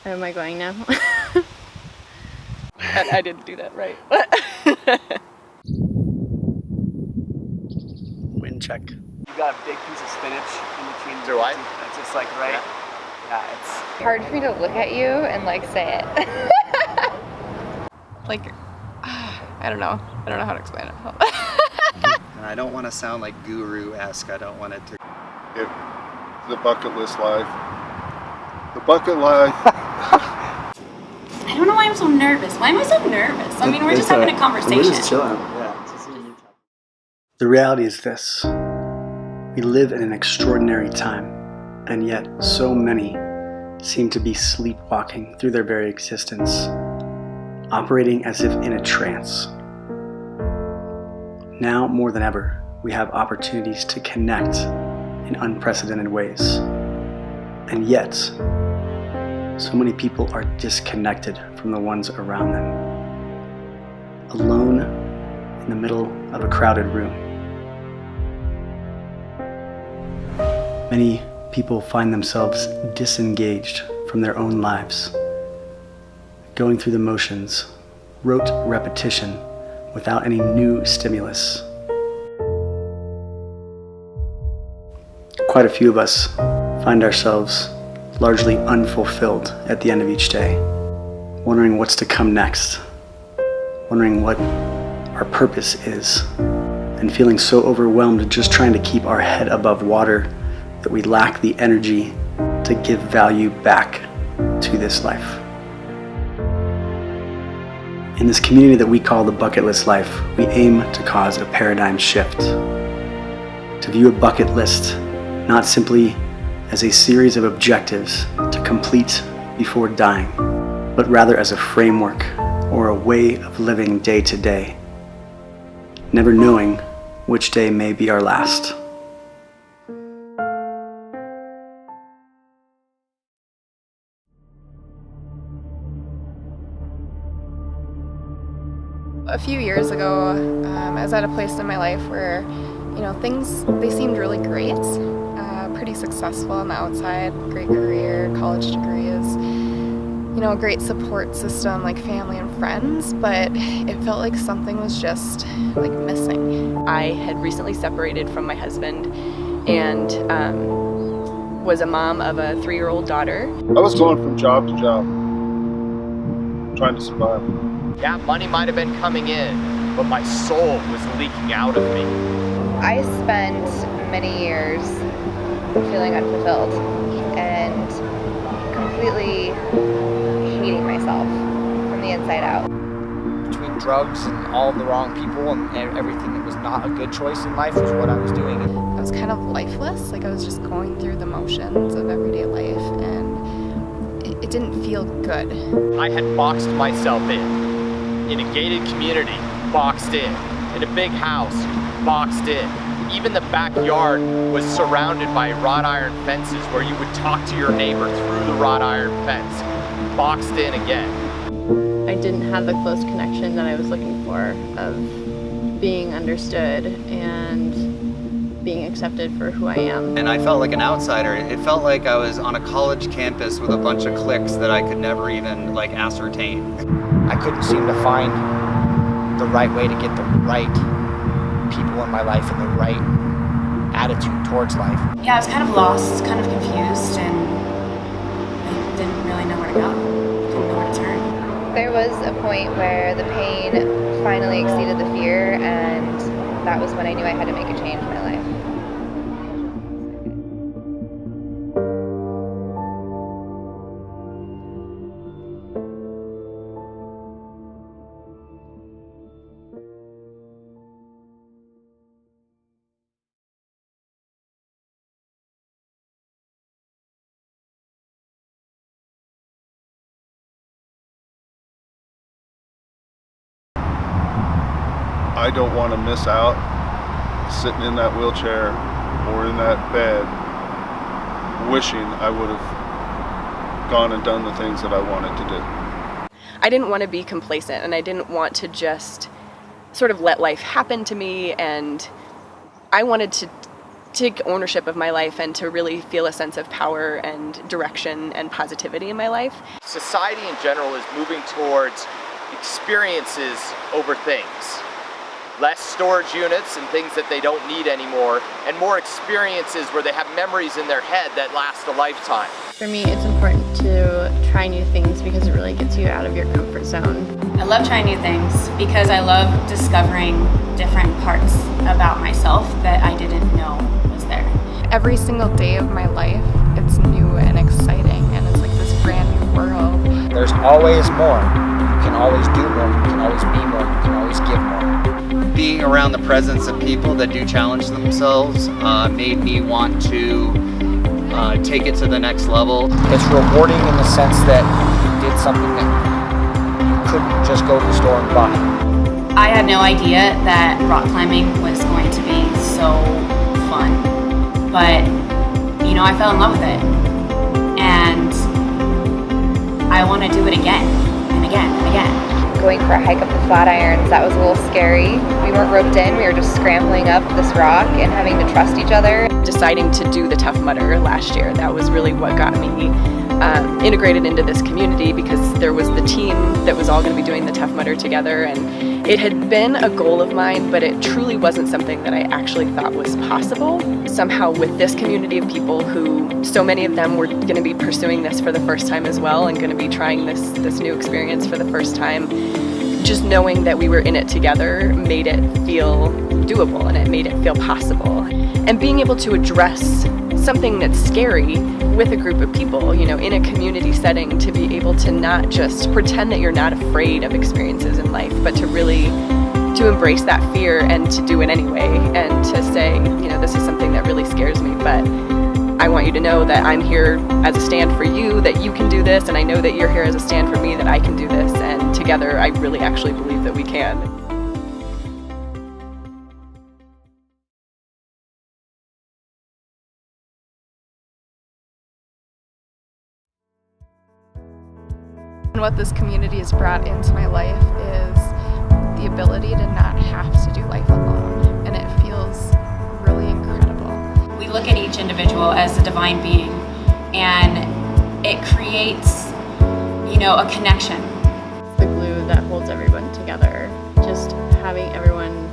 Am I going now? I didn't do that right. Wind check. You got a big piece of spinach in between. Do I? It's just like right. Yeah, it's Hard for me to look at you and like say it. Like, I don't know how to explain it. And I don't want to sound like guru-esque. I don't want it to. If the bucket list life. The bucket life. I don't know why I'm so nervous. Why am I so nervous? I mean, we're just having a conversation. We're just chilling. Yeah. The reality is this. We live in an extraordinary time, and yet so many seem to be sleepwalking through their very existence, operating as if in a trance. Now more than ever, we have opportunities to connect in unprecedented ways. And yet, so many people are disconnected from the ones around them, alone in the middle of a crowded room. Many people find themselves disengaged from their own lives, going through the motions, rote repetition without any new stimulus. Quite a few of us find ourselves largely unfulfilled at the end of each day, wondering what's to come next, wondering what our purpose is, and feeling so overwhelmed just trying to keep our head above water that we lack the energy to give value back to this life. In this community that we call the Bucket List Life, we aim to cause a paradigm shift, to view a bucket list not simply as a series of objectives to complete before dying, but rather as a framework or a way of living day to day, never knowing which day may be our last. A few years ago, I was at a place in my life where, things, they seemed really great. Pretty successful on the outside, great career, college degrees, a great support system like family and friends, but it felt like something was just like missing. I had recently separated from my husband and was a mom of a 3-year-old daughter. I was going from job to job, trying to survive. Yeah, money might have been coming in, but my soul was leaking out of me. I spent many years feeling unfulfilled and completely hating myself from the inside out. Between drugs and all the wrong people and everything that was not a good choice in life was what I was doing. I was kind of lifeless, like I was just going through the motions of everyday life, and it didn't feel good. I had boxed myself in a gated community, boxed in a big house, boxed in. Even the backyard was surrounded by wrought iron fences where you would talk to your neighbor through the wrought iron fence, boxed in again. I didn't have the close connection that I was looking for of being understood and being accepted for who I am. And I felt like an outsider. It felt like I was on a college campus with a bunch of cliques that I could never even ascertain. I couldn't seem to find the right way to get the right people in my life and the right attitude towards life. Yeah, I was kind of lost, kind of confused, and I didn't really know where to go. Didn't know where to turn. There was a point where the pain finally exceeded the fear, and that was when I knew I had to make a change in my life. I don't want to miss out sitting in that wheelchair or in that bed wishing I would have gone and done the things that I wanted to do. I didn't want to be complacent, and I didn't want to just sort of let life happen to me, and I wanted to take ownership of my life and to really feel a sense of power and direction and positivity in my life. Society in general is moving towards experiences over things. Less storage units and things that they don't need anymore, and more experiences where they have memories in their head that last a lifetime. For me, it's important to try new things because it really gets you out of your comfort zone. I love trying new things because I love discovering different parts about myself that I didn't know was there. Every single day of my life, it's new and exciting, and it's like this brand new world. There's always more. You can always do more. You can always be more. You can always give more. Being around the presence of people that do challenge themselves made me want to take it to the next level. It's rewarding in the sense that you did something that you couldn't just go to the store and buy. I had no idea that rock climbing was going to be so fun, but you know, I fell in love with it, and I want to do it again and again and again. Going for a hike up the Flatirons, that was a little scary. We weren't roped in, we were just scrambling up this rock and having to trust each other. Deciding to do the Tough Mudder last year, that was really what got me integrated into this community, because there was the team that was all going to be doing the Tough Mudder together, and it had been a goal of mine, but it truly wasn't something that I actually thought was possible. Somehow with this community of people who, so many of them were going to be pursuing this for the first time as well, and going to be trying this new experience for the first time, just knowing that we were in it together made it feel doable, and it made it feel possible. And being able to address something that's scary with a group of people, you know, in a community setting, to be able to not just pretend that you're not afraid of experiences in life, but to really to embrace that fear and to do it anyway, and to say, you know, this is something that really scares me, but I want you to know that I'm here as a stand for you, that you can do this, and I know that you're here as a stand for me, that I can do this, and together I really actually believe that we can. And what this community has brought into my life is the ability to not have to do life alone, and it feels really incredible. We look at each individual as a divine being, and it creates, you know, a connection. It's the glue that holds everyone together. Just having everyone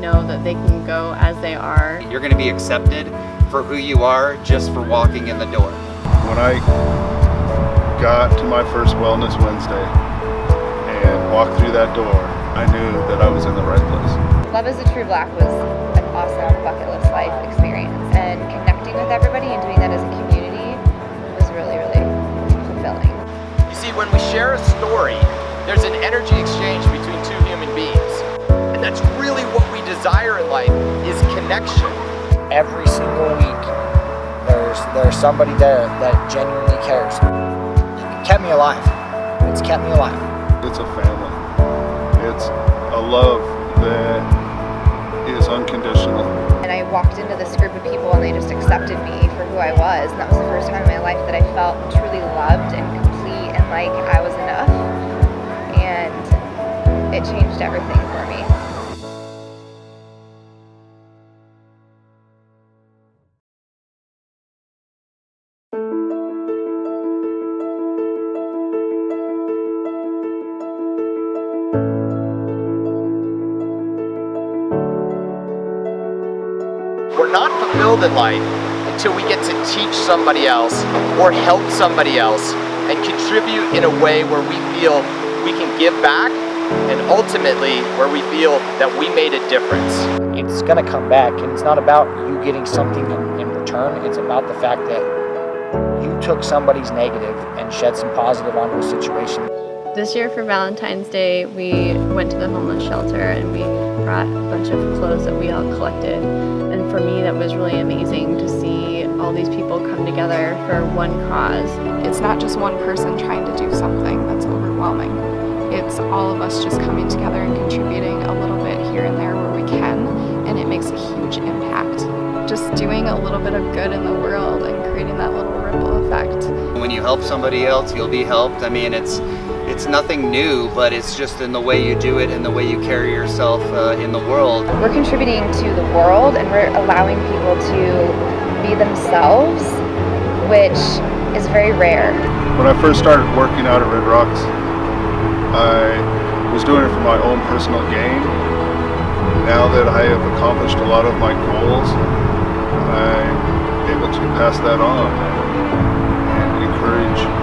know that they can go as they are. You're going to be accepted for who you are just for walking in the door. When I got to my first Wellness Wednesday and walked through that door, I knew that I was in the right place. Love as a True Black was an awesome bucket list life experience, and connecting with everybody and doing that as a community was really, really fulfilling. You see, when we share a story, there's an energy exchange between two human beings. And that's really what we desire in life, is connection. Every single week, there's somebody there that genuinely cares. It kept me alive. It's kept me alive. It's a family. It's a love that is unconditional. And I walked into this group of people and they just accepted me for who I was, and that was the first time in my life that I felt truly loved and complete and like I was enough, and it changed everything for me. We're not fulfilled in life until we get to teach somebody else or help somebody else and contribute in a way where we feel we can give back, and ultimately where we feel that we made a difference. It's going to come back, and it's not about you getting something in return. It's about the fact that you took somebody's negative and shed some positive onto a situation. This year for Valentine's Day, we went to the homeless shelter and we brought a bunch of clothes that we all collected. And for me, that was really amazing to see all these people come together for one cause. It's not just one person trying to do something that's overwhelming. It's all of us just coming together and contributing a little bit here and there where we can, and it makes a huge impact. Just doing a little bit of good in the world and creating that little ripple effect. When you help somebody else, you'll be helped. I mean, it's It's nothing new, but it's just in the way you do it and the way you carry yourself in the world. We're contributing to the world and we're allowing people to be themselves, which is very rare. When I first started working out at Red Rocks, I was doing it for my own personal gain. Now that I have accomplished a lot of my goals, I'm able to pass that on and encourage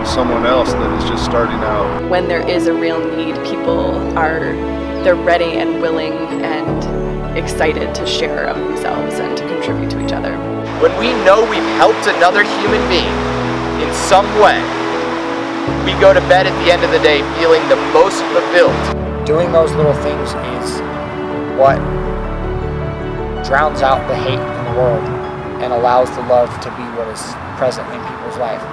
someone else that is just starting out. When there is a real need, they're ready and willing and excited to share of themselves and to contribute to each other. When we know we've helped another human being in some way, we go to bed at the end of the day feeling the most fulfilled. Doing those little things is what drowns out the hate in the world and allows the love to be what is present in people's life.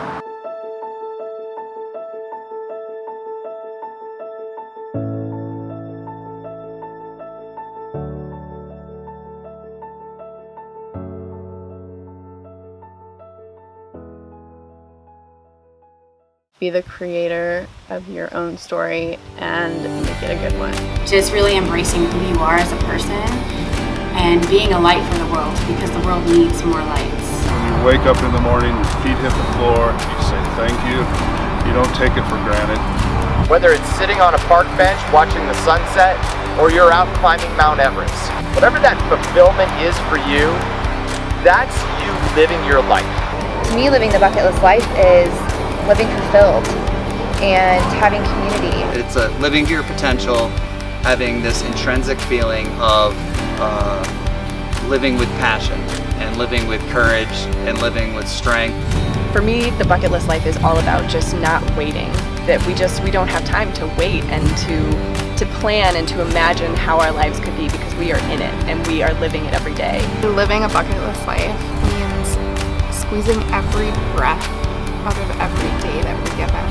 Be the creator of your own story and make it a good one. Just really embracing who you are as a person and being a light for the world, because the world needs more lights. You wake up in the morning, your feet hit the floor, you say thank you. You don't take it for granted. Whether it's sitting on a park bench watching the sunset or you're out climbing Mount Everest, whatever that fulfillment is for you, that's you living your life. To me, living the bucket list life is living fulfilled and having community. It's living to your potential, having this intrinsic feeling of living with passion and living with courage and living with strength. For me, the bucket list life is all about just not waiting. That we don't have time to wait and to plan and to imagine how our lives could be, because we are in it and we are living it every day. Living a bucket list life means squeezing every breath out of every day that we're given,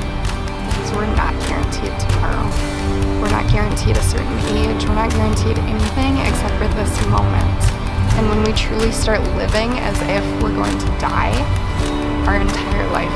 because we're not guaranteed tomorrow. We're not guaranteed a certain age. We're not guaranteed anything except for this moment. And when we truly start living as if we're going to die, our entire life